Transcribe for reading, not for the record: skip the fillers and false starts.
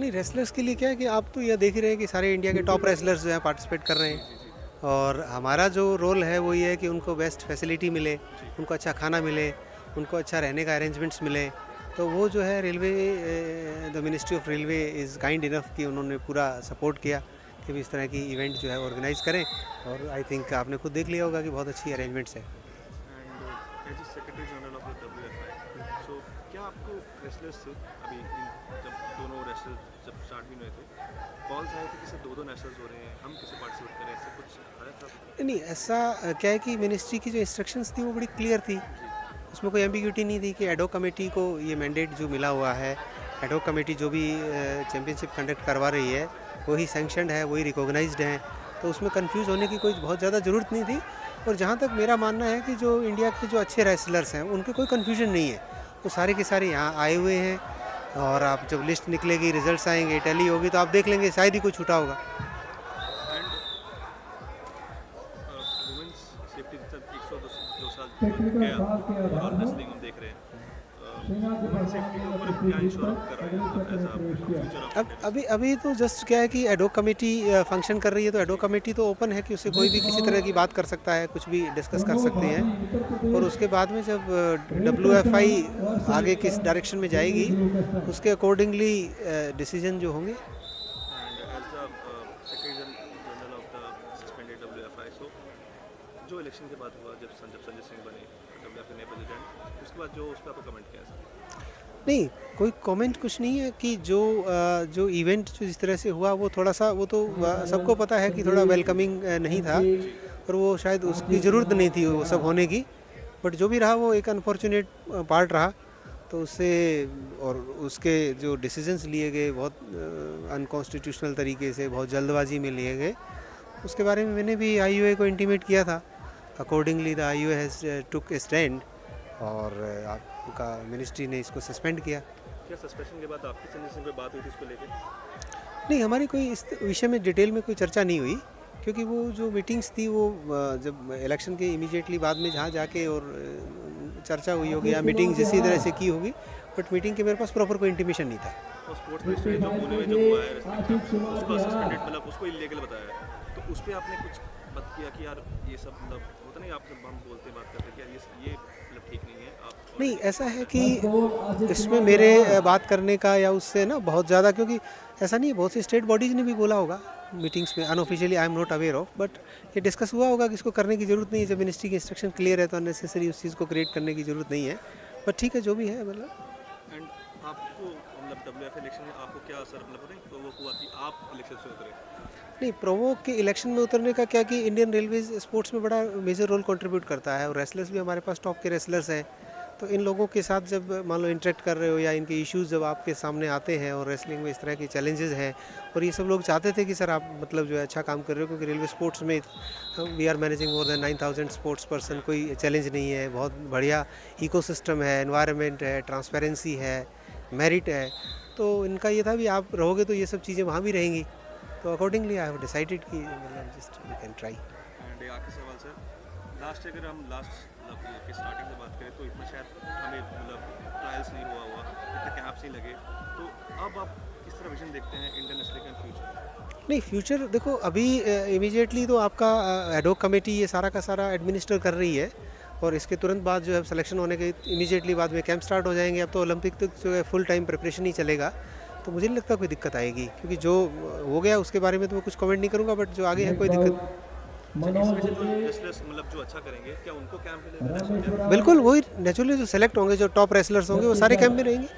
नहीं, रेसलर्स के लिए क्या है कि आप तो यह देख ही रहे हैं कि सारे इंडिया के टॉप रेसलर्स जो हैं पार्टिसिपेट कर रहे जी, हैं। जी, जी। और हमारा जो रोल है वो ये है कि उनको बेस्ट फैसिलिटी मिले, जी, उनको अच्छा खाना मिले, उनको अच्छा रहने का अरेंजमेंट्स मिले। तो वो जो है railway, the ministry of railway is kind enough कि उन्होंने पूरा सपोर्ट किया कि भी इस तरह की इवेंट जो है ऑर्गेनाइज़ करें। और आई थिंक आपने खुद देख लिया होगा कि बहुत अच्छी जी। अरेंजमेंट्स है। And as a secretary general of the WFI, सो क्या आपको रेसलर्स से अभी जब दोनों रेसलर जब स्टार्ट भी हुए थे, कॉल्स आए थे कि सिर्फ 2-2 नेशनल्स हो रहे हैं, हम कैसे पार्टिसिपेट करें, ऐसे कुछ आया था? नहीं, ऐसा क्या है कि मिनिस्ट्री की जो इंस्ट्रक्शंस थी वो बड़ी क्लियर थी। जी, उसमें कोई एम्बिग्यूटी नहीं थी कि एडॉक कमेटी को ये मैंडेट जो मिला हुआ है, एडॉक कमेटी जो भी चैम्पियनशिप कंडक्ट करवा रही है, वही सैंक्शनड है, वही रिकॉग्नाइज्ड है। तो उसमें कंफ्यूज होने की कोई बहुत ज़्यादा ज़रूरत नहीं थी। और जहाँ तक मेरा मानना है कि जो इंडिया के जो अच्छे रेसलर्स हैं उनके कोई कन्फ्यूजन नहीं है। वो सारे के सारे यहाँ आए हुए हैं। और आप जब लिस्ट निकलेगी, रिजल्ट्स आएंगे, टैली होगी, तो आप देख लेंगे शायद ही कोई छूटा होगा। एंड वुमेंस सेफ्टी जब 100-200 साल गया, टेक्निकल साल के ओवरऑल आधार पर रेसलिंग हम देख रहे हैं, सेना के वुमेन सेफ्टी के सामान्य ऊपर क्या प्रतियोगी इंश्योर पर कर रहे हैं प्रवेश मतलब करने एज में अ प्रवेश किया। फ्यूचर ऑफ अब इंडियन अभी रेसलिंग? अभी तो जस्ट क्या है कि एडॉक कमेटी फंक्शन कर रही है, तो एडॉक कमेटी तो ओपन है कि उससे कोई भी किसी तरह की बात कर सकता है, कुछ भी डिस्कस कर दोनों सकते हैं। भारतीय उत्तर और प्रदेश उसके बाद में जब रेड WFI पहचान आगे वार्षिक किस डायरेक्शन में जाएगी, जूनियर ग्रुप स्तर। उसके अकॉर्डिंगली डिसीजन जो होंगे। And as the secretary general of the suspended WFI, सो जो इलेक्शन के बाद हुआ, जब संजय सिंह बने WFI नए प्रेसिडेंट, उसके बाद जो उस पर आपका कमेंट क्या है सर? नहीं, कोई कमेंट कुछ नहीं है कि जो इवेंट जो जिस तरह से हुआ वो थोड़ा सा, वो तो सबको पता है कि थोड़ा वेलकमिंग नहीं था। जी, और वो शायद उसकी ज़रूरत नहीं थी वो सब होने की। बट जो भी रहा वो एक अनफॉर्चुनेट पार्ट रहा। तो उससे, और उसके जो डिसीजंस लिए गए बहुत अनकॉन्स्टिट्यूशनल तरीके से, बहुत जल्दबाजी में लिए गए, उसके बारे में मैंने भी IUA को इंटीमेट किया था। Accordingly the IUA has took A stand. और आपका मिनिस्ट्री ने इसको सस्पेंड किया। क्या सस्पेंशन के बाद आपकी संजय सिंह पे बात हुई थी इसको लेके? नहीं, हमारी कोई इस विषय में डिटेल में कोई चर्चा नहीं हुई। क्योंकि वो जो मीटिंग्स थी वो जब इलेक्शन के इमीडिएटली बाद में जहाँ जाके और चर्चा हुई होगी या मीटिंग इसी तरह से की होगी। बट मीटिंग के मेरे पास प्रॉपर कोई इंटीमेशन नहीं था। और स्पोर्ट्स मिनिस्टर जो पुणे में जो हुआ है रेसलिंग का, उसको सस्पेंडेड मतलब उसको इलीगल बताया है, तो उस पर आपने कुछ बात किया कि यार ये सब मतलब होता नहीं, आप जब हम बोलते हैं बात करते हैं कि यार ये मतलब ठीक नहीं है आप नहीं, already- ऐसा है कि इसमें मेरे बात करने का या उससे ना बहुत ज़्यादा, क्योंकि ऐसा नहीं है, बहुत सी स्टेट बॉडीज़ ने भी बोला होगा मीटिंग्स में, unofficially I am not aware of. But ये डिस्कस हुआ होगा कि इसको करने की ज़रूरत नहीं है। जब मिनिस्ट्री की इंस्ट्रक्शन क्लियर है तो अननेसेसरी उस चीज़ को क्रिएट करने की ज़रूरत नहीं है। बट ठीक है, जो भी है मतलब। एंड आपको मतलब WFI इलेक्शन में आपको क्या असर मतलब होता है प्रोवोक हुआ कि आप इलेक्शन से उतरे? नहीं, प्रोवोक के इलेक्शन में उतरने का क्या कि इंडियन रेलवेज स्पोर्ट्स में बड़ा मेजर रोल कंट्रीब्यूट करता है। और रेसलर्स भी हमारे पास टॉप के रेसलर्स हैं। तो इन लोगों के साथ जब मान लो इंटरेक्ट कर रहे हो, या इनके इश्यूज जब आपके सामने आते हैं, और रेसलिंग में इस तरह के चैलेंजेस हैं, और ये सब लोग चाहते थे कि सर आप मतलब जो है अच्छा काम कर रहे हो, क्योंकि रेलवे स्पोर्ट्स में we are managing more than 9000 sports person, कोई चैलेंज नहीं है, बहुत बढ़िया इकोसिस्टम है, एनवायरनमेंट है, ट्रांसपेरेंसी है, मेरिट है। तो इनका ये था भी आप रहोगे तो ये सब चीज़ें वहाँ भी रहेंगी। तो अकॉर्डिंगली आई हैव डिसाइडेड कि मतलब just we can try. And एक आखिरी सवाल सर, लास्ट अगर हम लास्ट मतलब ईयर की स्टार्टिंग से बात करें तो इतना शायद हमें मतलब ट्रायल्स नहीं हुआ इतने कैंप्स नहीं लगे, तो अब आप किस तरह विजन देखते हैं इंडियन रेसलिंग का फ्यूचर? नहीं, फ्यूचर देखो, अभी इमीडिएटली तो आपका एडॉक कमेटी ये सारा का सारा एडमिनिस्टर कर रही है। और इसके तुरंत बाद जो है सिलेक्शन होने के इमीडिएटली बाद में कैंप स्टार्ट हो जाएंगे। अब तो ओलंपिक तक जो है फुल टाइम प्रिपरेशन ही चलेगा। तो मुझे नहीं लगता कोई दिक्कत आएगी, क्योंकि जो हो गया उसके बारे में तो मैं कुछ कमेंट नहीं करूँगा। बट जो आगे है कोई दिक्कत। इसमें से जो रेसलर्स मतलब जो अच्छा करेंगे क्या उनको कैंप में लेना चाहिए? बिल्कुल, वही नेचुरली जो सेलेक्ट होंगे, जो टॉप रेसलर्स होंगे, वो सारे कैंप में रहेंगे।